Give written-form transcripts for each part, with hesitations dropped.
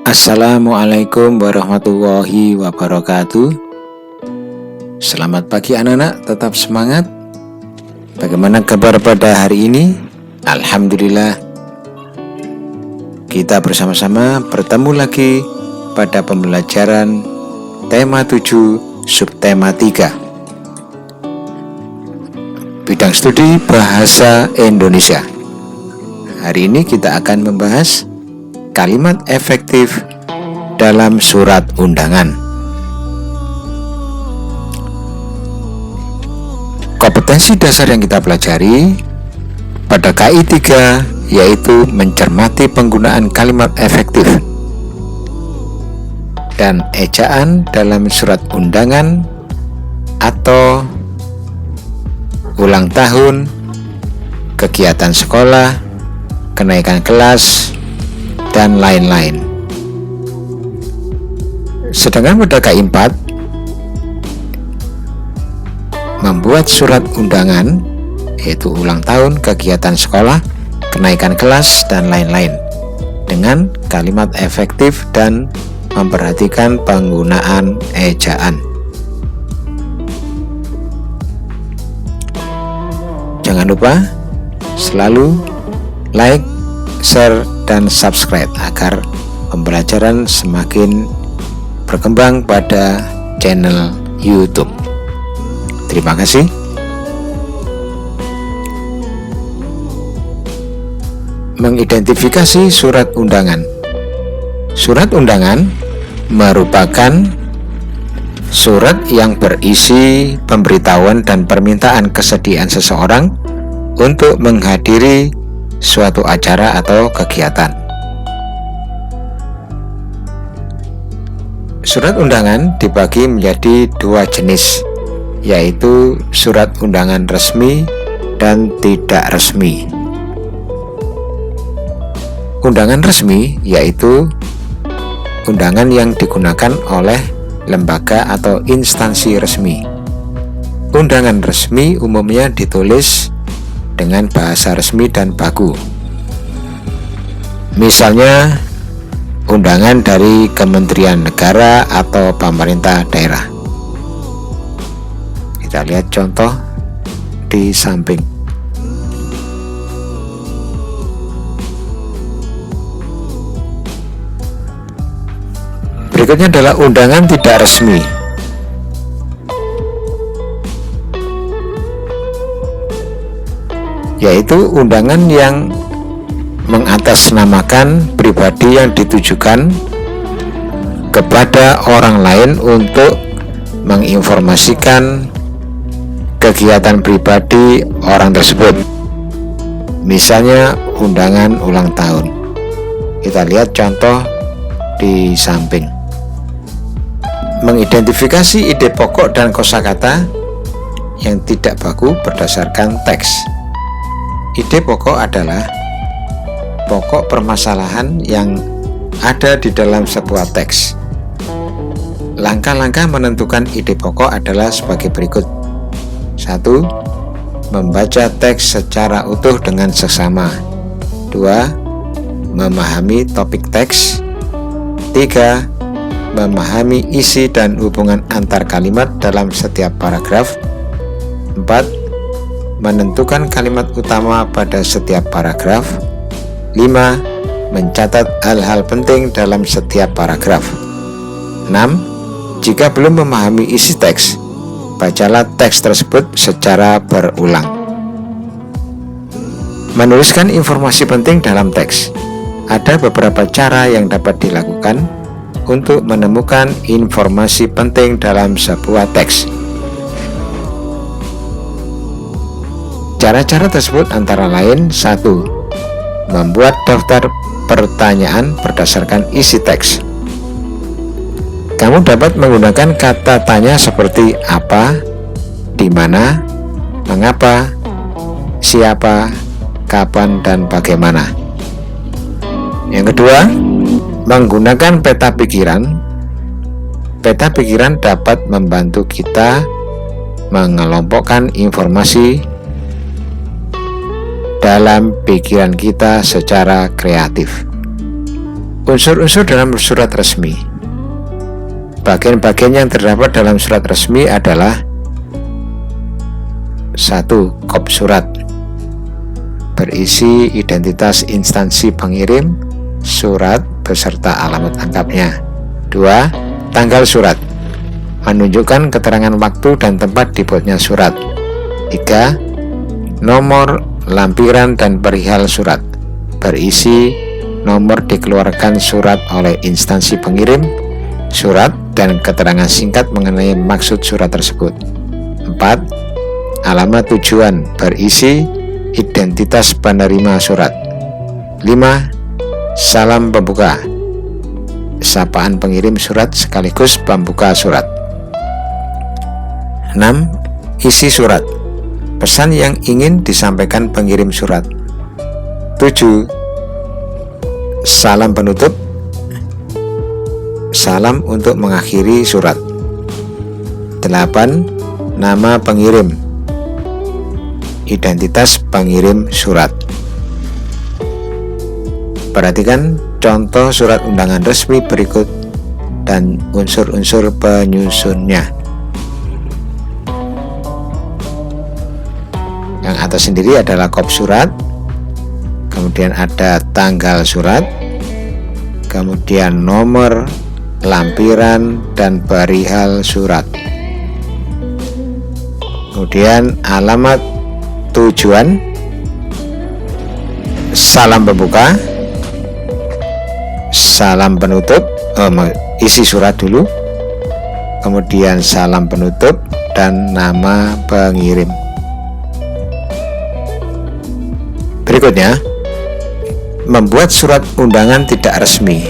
Assalamualaikum warahmatullahi wabarakatuh. Selamat pagi anak-anak, tetap semangat. Bagaimana kabar pada hari ini? Alhamdulillah, kita bersama-sama bertemu lagi pada pembelajaran tema 7 subtema 3 bidang studi bahasa Indonesia. Hari ini kita akan membahas kalimat efektif dalam surat undangan. Kompetensi dasar yang kita pelajari pada KI 3 yaitu mencermati penggunaan kalimat efektif dan ejaan dalam surat undangan atau ulang tahun, kegiatan sekolah, kenaikan kelas, dan lain-lain. Sedangkan pada KI 4 membuat surat undangan yaitu ulang tahun, kegiatan sekolah, kenaikan kelas, dan lain-lain dengan kalimat efektif dan memperhatikan penggunaan ejaan. Jangan lupa selalu like, share, dan subscribe agar pembelajaran semakin berkembang pada channel YouTube. Terima kasih. Mengidentifikasi surat undangan. Surat undangan merupakan surat yang berisi pemberitahuan dan permintaan kesediaan seseorang untuk menghadiri suatu acara atau kegiatan. Surat undangan dibagi menjadi dua jenis, yaitu surat undangan resmi dan tidak resmi. Undangan resmi yaitu undangan yang digunakan oleh lembaga atau instansi resmi. Undangan resmi umumnya ditulis dengan bahasa resmi dan baku. Misalnya undangan dari Kementerian Negara atau pemerintah daerah. Kita lihat contoh di samping. Berikutnya adalah undangan tidak resmi. Yaitu undangan yang mengatasnamakan pribadi yang ditujukan kepada orang lain untuk menginformasikan kegiatan pribadi orang tersebut. Misalnya undangan ulang tahun. Kita lihat contoh di samping. Mengidentifikasi ide pokok dan kosakata yang tidak baku berdasarkan teks. Ide pokok adalah pokok permasalahan yang ada di dalam sebuah teks. Langkah-langkah menentukan ide pokok adalah sebagai berikut. 1. Membaca teks secara utuh dengan seksama. 2. Memahami topik teks. 3. Memahami isi dan hubungan antar kalimat dalam setiap paragraf. 4. Menentukan kalimat utama pada setiap paragraf. 5. Mencatat hal-hal penting dalam setiap paragraf. 6. Jika belum memahami isi teks, bacalah teks tersebut secara berulang. Menuliskan informasi penting dalam teks. Ada beberapa cara yang dapat dilakukan untuk menemukan informasi penting dalam sebuah teks. Cara-cara tersebut antara lain: 1. Membuat daftar pertanyaan berdasarkan isi teks. Kamu dapat menggunakan kata tanya seperti apa, di mana, mengapa, siapa, kapan, dan bagaimana. Yang kedua, menggunakan peta pikiran. Peta pikiran dapat membantu kita mengelompokkan informasi dalam pikiran kita secara kreatif. Unsur-unsur dalam surat resmi. Bagian-bagian yang terdapat dalam surat resmi adalah: 1. Kop surat, berisi identitas instansi pengirim surat beserta alamat lengkapnya. 2. Tanggal surat, menunjukkan keterangan waktu dan tempat dibuatnya surat. 3. Nomor lampiran dan perihal surat, berisi nomor dikeluarkan surat oleh instansi pengirim surat dan keterangan singkat mengenai maksud surat tersebut. 4. Alamat tujuan, berisi identitas penerima surat. 5. Salam pembuka, sapaan pengirim surat sekaligus pembuka surat. 6. Isi surat, pesan yang ingin disampaikan pengirim surat. 7. Salam penutup, salam untuk mengakhiri surat. 8. Nama pengirim, identitas pengirim surat. Perhatikan contoh surat undangan resmi berikut dan unsur-unsur penyusunnya. Yang atas sendiri adalah kop surat, kemudian ada tanggal surat, kemudian nomor lampiran dan perihal surat, kemudian alamat tujuan, salam pembuka, salam penutup, isi surat dulu, kemudian salam penutup dan nama pengirim. Berikutnya, membuat surat undangan tidak resmi.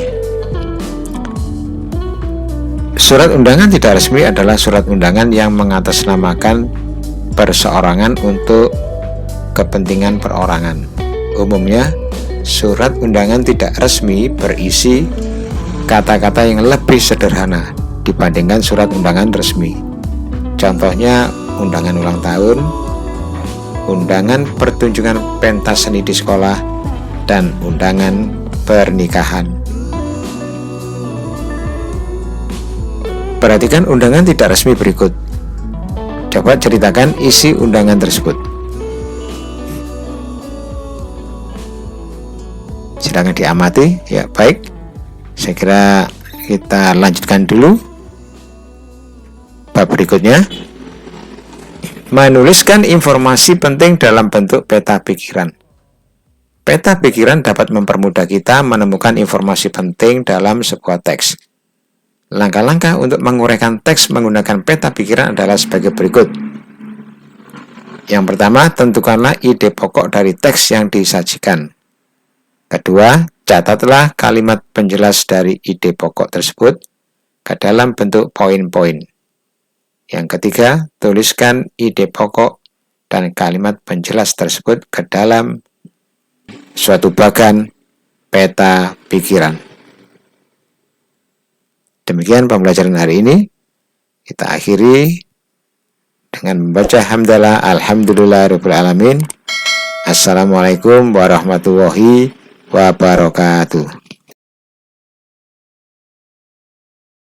Surat undangan tidak resmi adalah surat undangan yang mengatasnamakan perseorangan untuk kepentingan perorangan. Umumnya, surat undangan tidak resmi berisi kata-kata yang lebih sederhana dibandingkan surat undangan resmi. Contohnya, undangan ulang tahun, undangan pertunjukan pentas seni di sekolah, dan undangan pernikahan. Perhatikan undangan tidak resmi berikut. Coba ceritakan isi undangan tersebut. Silakan diamati. Ya, baik. Saya kira kita lanjutkan dulu bab berikutnya. Menuliskan informasi penting dalam bentuk peta pikiran. Peta pikiran dapat mempermudah kita menemukan informasi penting dalam sebuah teks. Langkah-langkah untuk menguraikan teks menggunakan peta pikiran adalah sebagai berikut. Yang pertama, tentukanlah ide pokok dari teks yang disajikan. Kedua, catatlah kalimat penjelas dari ide pokok tersebut ke dalam bentuk poin-poin. Yang ketiga, tuliskan ide pokok dan kalimat penjelas tersebut ke dalam suatu bagan peta pikiran. Demikian pembelajaran hari ini. Kita akhiri dengan membaca hamdalah alhamdulillahirabbil alamin. Assalamualaikum warahmatullahi wabarakatuh.